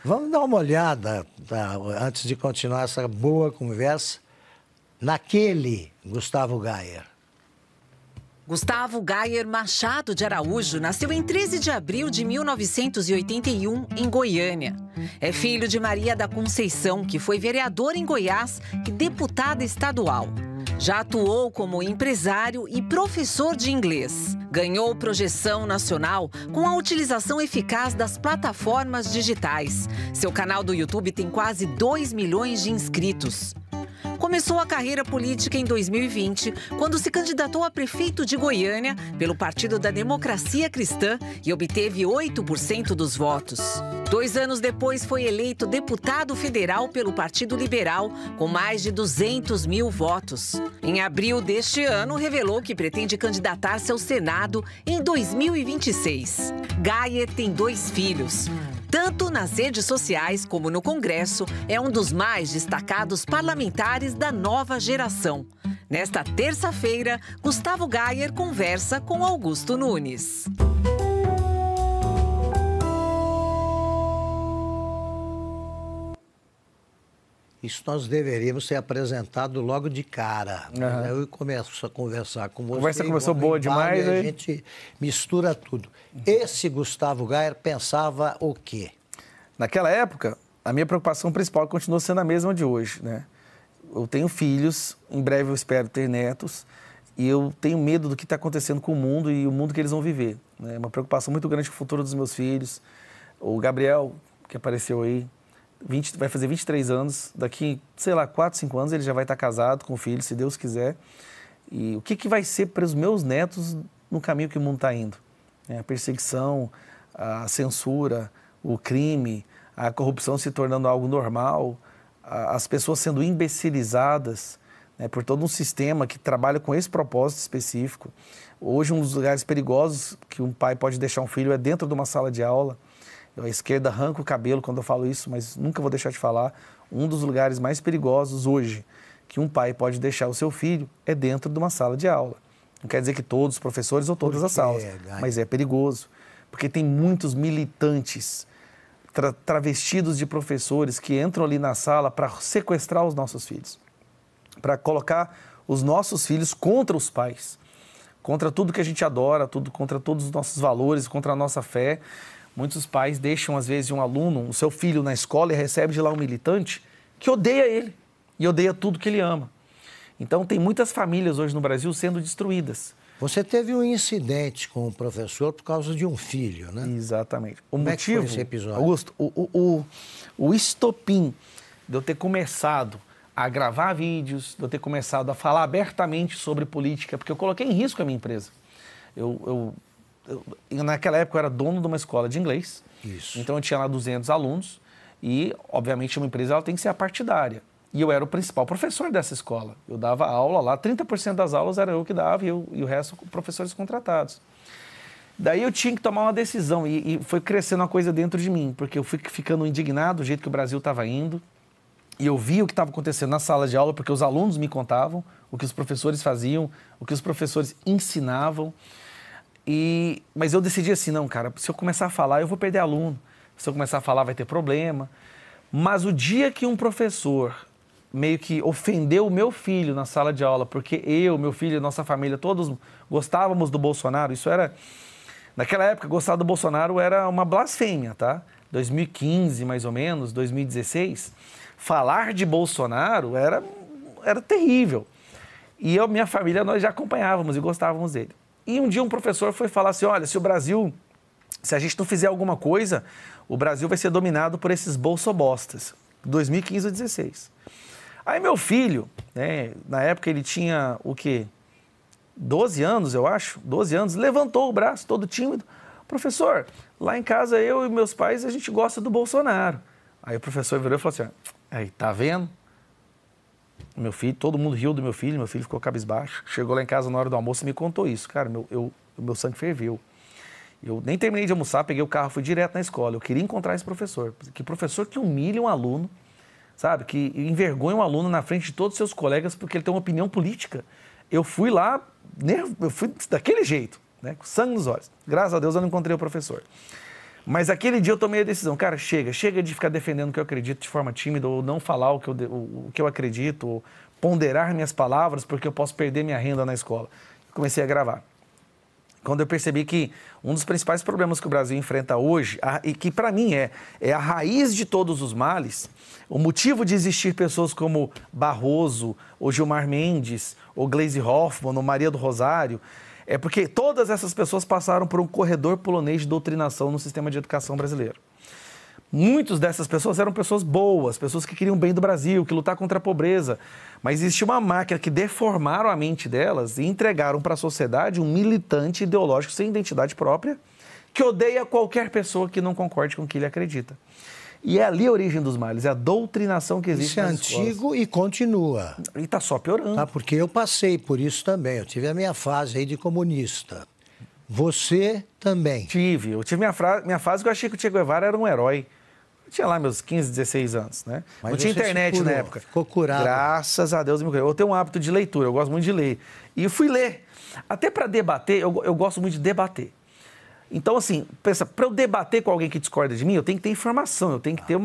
Vamos dar uma olhada, tá, antes de continuar essa boa conversa, naquele Gustavo Gayer. Gustavo Gayer Machado de Araújo nasceu em 13 de abril de 1981, em Goiânia. É filho de Maria da Conceição, que foi vereadora em Goiás e deputada estadual. Já atuou como empresário e professor de inglês. Ganhou projeção nacional com a utilização eficaz das plataformas digitais. Seu canal do YouTube tem quase 2 milhões de inscritos. Começou a carreira política em 2020, quando se candidatou a prefeito de Goiânia pelo Partido da Democracia Cristã e obteve 8% dos votos. 2 anos depois, foi eleito deputado federal pelo Partido Liberal, com mais de 200 mil votos. Em abril deste ano, revelou que pretende candidatar-se ao Senado em 2026. Gayer tem 2 filhos. Tanto nas redes sociais como no Congresso, é um dos mais destacados parlamentares da nova geração. Nesta terça-feira, Gustavo Gayer conversa com Augusto Nunes. Isso nós deveríamos ter apresentado logo de cara. Uhum. Eu começo a conversar com você. A conversa começou boa demais. A gente mistura tudo. Esse Gustavo Gayer pensava o quê? Naquela época, a minha preocupação principal continua sendo a mesma de hoje, né? Eu tenho filhos, em breve eu espero ter netos, e eu tenho medo do que está acontecendo com o mundo e o mundo que eles vão viver. É uma preocupação muito grande com o futuro dos meus filhos. O Gabriel, que apareceu aí, vai fazer 23 anos, daqui, sei lá, 4, 5 anos ele já vai estar casado com o filho, se Deus quiser. E o que vai ser para os meus netos no caminho que o mundo está indo? A perseguição, a censura, o crime, a corrupção se tornando algo normal, as pessoas sendo imbecilizadas, né, por todo um sistema que trabalha com esse propósito específico. Hoje, um dos lugares perigosos que um pai pode deixar um filho é dentro de uma sala de aula. Eu, à esquerda, arranco o cabelo quando eu falo isso, mas nunca vou deixar de falar. Um dos lugares mais perigosos hoje que um pai pode deixar o seu filho é dentro de uma sala de aula. Não quer dizer que todos os professores ou todas as salas, mas é perigoso. Porque tem muitos militantes travestidos de professores que entram ali na sala para sequestrar os nossos filhos, para colocar os nossos filhos contra os pais, contra tudo que a gente adora, contra todos os nossos valores, contra a nossa fé. Muitos pais deixam, às vezes, um aluno, o seu filho na escola e recebe de lá um militante que odeia ele e odeia tudo que ele ama. Então, tem muitas famílias hoje no Brasil sendo destruídas. Você teve um incidente com o professor por causa de um filho, né? Exatamente. Como é que foi esse episódio? Augusto, o estopim de eu ter começado a gravar vídeos, de eu ter começado a falar abertamente sobre política, porque eu coloquei em risco a minha empresa. Naquela época eu era dono de uma escola de inglês. Isso. Então eu tinha lá 200 alunos e, obviamente, uma empresa ela tem que ser apartidária. E eu era o principal professor dessa escola. Eu dava aula lá, 30% das aulas era eu que dava e o resto professores contratados. Daí eu tinha que tomar uma decisão e foi crescendo uma coisa dentro de mim, porque eu fui ficando indignado do jeito que o Brasil estava indo e eu via o que estava acontecendo na sala de aula, porque os alunos me contavam o que os professores faziam, o que os professores ensinavam. Mas eu decidi assim, não, cara, se eu começar a falar, eu vou perder aluno. Se eu começar a falar, vai ter problema. Mas o dia que um professor meio que ofendeu o meu filho na sala de aula, porque eu, meu filho, nossa família, todos gostávamos do Bolsonaro, isso era... Naquela época, gostar do Bolsonaro era uma blasfêmia, tá? 2015, mais ou menos, 2016, falar de Bolsonaro era terrível. E eu e minha família, nós já acompanhávamos e gostávamos dele. E um dia um professor foi falar assim, olha, se a gente não fizer alguma coisa, o Brasil vai ser dominado por esses bolsobostas. 2015 ou 2016. Aí meu filho, né, na época ele tinha o quê? 12 anos, eu acho, 12 anos, levantou o braço, todo tímido. Professor, lá em casa eu e meus pais, a gente gosta do Bolsonaro. Aí o professor virou e falou assim, aí, tá vendo? Meu filho, todo mundo riu do meu filho ficou cabisbaixo. Chegou lá em casa na hora do almoço e me contou isso. Cara, meu sangue ferveu. Eu nem terminei de almoçar, peguei o carro, fui direto na escola. Eu queria encontrar esse professor. Que professor que humilha um aluno, sabe? Que envergonha um aluno na frente de todos os seus colegas porque ele tem uma opinião política. Eu fui lá, eu fui daquele jeito, né? Com sangue nos olhos. Graças a Deus eu não encontrei o professor. Mas aquele dia eu tomei a decisão, cara, chega de ficar defendendo o que eu acredito de forma tímida, ou não falar o que eu acredito, ou ponderar minhas palavras, porque eu posso perder minha renda na escola. Comecei a gravar. Quando eu percebi que um dos principais problemas que o Brasil enfrenta hoje, e que para mim é a raiz de todos os males, o motivo de existir pessoas como Barroso, ou Gilmar Mendes, ou Gleisi Hoffmann, ou Maria do Rosário, é porque todas essas pessoas passaram por um corredor polonês de doutrinação no sistema de educação brasileiro. Muitas dessas pessoas eram pessoas boas, pessoas que queriam o bem do Brasil, que lutaram contra a pobreza. Mas existe uma máquina que deformaram a mente delas e entregaram para a sociedade um militante ideológico sem identidade própria, que odeia qualquer pessoa que não concorde com o que ele acredita. E é ali a origem dos males, é a doutrinação que existe nas escolas. Isso é antigo e continua. E está só piorando. Tá? Porque eu passei por isso também. Eu tive a minha fase aí de comunista. Você também. Eu tive minha fase que eu achei que o Che Guevara era um herói. Eu tinha lá meus 15, 16 anos, né? Mas não tinha internet na época. Ficou curado. Graças a Deus me curei. Eu tenho um hábito de leitura, eu gosto muito de ler. E eu fui ler. Até para debater, eu gosto muito de debater. Então, assim, pensa, para eu debater com alguém que discorda de mim, eu tenho que ter informação, eu tenho que ter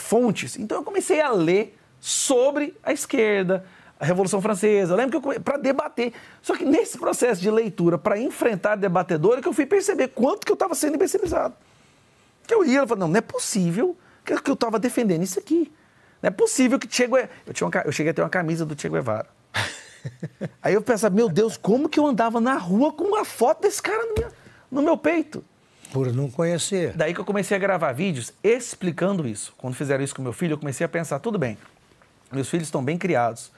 fontes. Então, eu comecei a ler sobre a esquerda, a Revolução Francesa. Eu lembro que para debater. Só que nesse processo de leitura, para enfrentar a debatedora, que eu fui perceber quanto que eu estava sendo imbecilizado. Que eu ia e falava, não é possível que eu estava defendendo isso aqui. Não é possível que Che Guevara... Eu cheguei a ter uma camisa do Che Guevara. Aí eu pensava, meu Deus, como que eu andava na rua com uma foto desse cara no meu peito? Por não conhecer. Daí que eu comecei a gravar vídeos explicando isso. Quando fizeram isso com meu filho, eu comecei a pensar, tudo bem, meus filhos estão bem criados,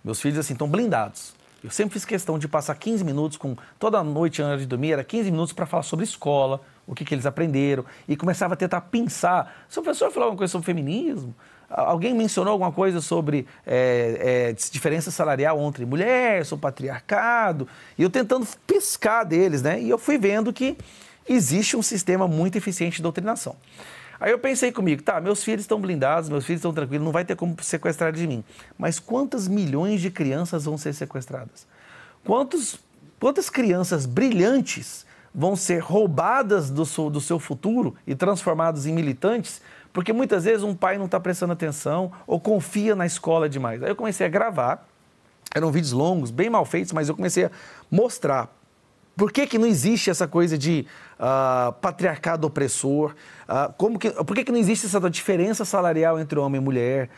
meus filhos, assim, estão blindados. Eu sempre fiz questão de passar 15 minutos, toda noite antes de dormir, era 15 minutos para falar sobre escola, o que eles aprenderam, e começava a tentar pensar. Se o professor falou alguma coisa sobre feminismo, alguém mencionou alguma coisa sobre diferença salarial entre mulher, sobre patriarcado, e eu tentando pescar deles, né? E eu fui vendo que existe um sistema muito eficiente de doutrinação. Aí eu pensei comigo, tá, meus filhos estão blindados, meus filhos estão tranquilos, não vai ter como sequestrar de mim. Mas quantas milhões de crianças vão ser sequestradas? Quantas crianças brilhantes vão ser roubadas do seu futuro e transformadas em militantes, porque muitas vezes um pai não está prestando atenção ou confia na escola demais. Aí eu comecei a gravar, eram vídeos longos, bem mal feitos, mas eu comecei a mostrar por que não existe essa coisa de patriarcado opressor, por que não existe essa diferença salarial entre homem e mulher,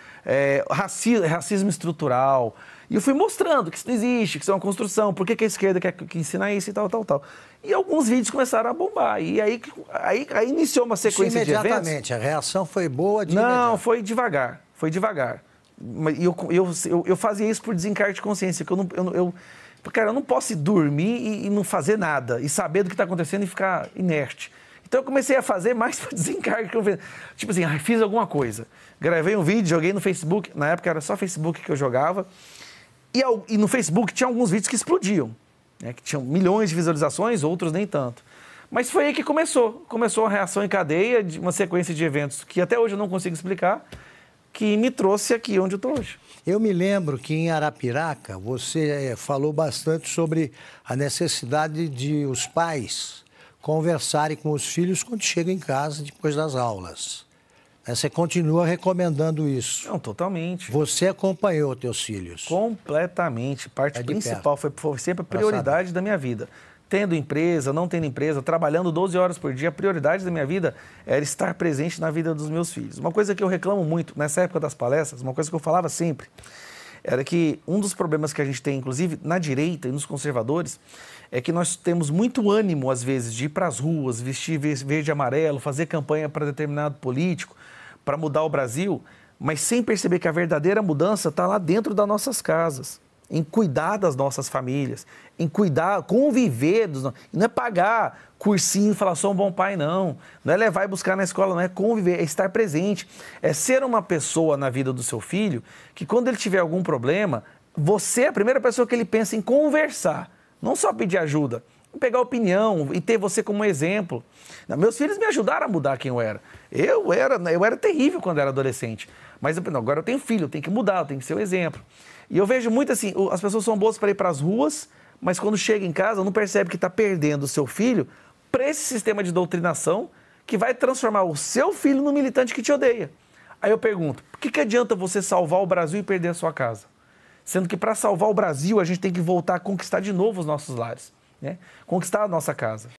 racismo estrutural. E eu fui mostrando que isso não existe, que isso é uma construção, por que a esquerda quer que ensina isso e tal. E alguns vídeos começaram a bombar. E aí iniciou uma sequência de eventos. Imediatamente, a reação foi boa de Não, imediato. foi devagar. E eu fazia isso por desencargo de consciência, que eu não posso dormir e não fazer nada, e saber do que está acontecendo e ficar inerte. Então eu comecei a fazer mais por desencargo. Tipo assim, fiz alguma coisa. Gravei um vídeo, joguei no Facebook, na época era só Facebook que eu jogava, e no Facebook tinha alguns vídeos que explodiam, né, que tinham milhões de visualizações, outros nem tanto. Mas foi aí que começou a reação em cadeia, de uma sequência de eventos que até hoje eu não consigo explicar, que me trouxe aqui onde eu estou hoje. Eu me lembro que em Arapiraca você falou bastante sobre a necessidade de os pais conversarem com os filhos quando chegam em casa depois das aulas. Você continua recomendando isso? Não, totalmente. Você acompanhou teus filhos? Completamente. Parte principal foi sempre a prioridade da minha vida. Tendo empresa, não tendo empresa, trabalhando 12 horas por dia, a prioridade da minha vida era estar presente na vida dos meus filhos. Uma coisa que eu reclamo muito, nessa época das palestras, uma coisa que eu falava sempre, era que um dos problemas que a gente tem, inclusive na direita e nos conservadores, é que nós temos muito ânimo, às vezes, de ir para as ruas, vestir verde e amarelo, fazer campanha para determinado político, para mudar o Brasil, mas sem perceber que a verdadeira mudança está lá dentro das nossas casas, em cuidar das nossas famílias, em cuidar, conviver, não é pagar cursinho e falar sou um bom pai, não é levar e buscar na escola, não é conviver, é estar presente, é ser uma pessoa na vida do seu filho, que quando ele tiver algum problema, você é a primeira pessoa que ele pensa em conversar, não só pedir ajuda, pegar opinião e ter você como exemplo. Meus filhos me ajudaram a mudar quem eu era. Eu era terrível quando era adolescente, mas agora eu tenho filho, eu tenho que mudar, eu tenho que ser o exemplo. E eu vejo muito assim, as pessoas são boas para ir para as ruas, mas quando chega em casa não percebe que está perdendo o seu filho para esse sistema de doutrinação que vai transformar o seu filho no militante que te odeia. Aí eu pergunto, por que adianta você salvar o Brasil e perder a sua casa? Sendo que para salvar o Brasil, a gente tem que voltar a conquistar de novo os nossos lares, né? Conquistar a nossa casa.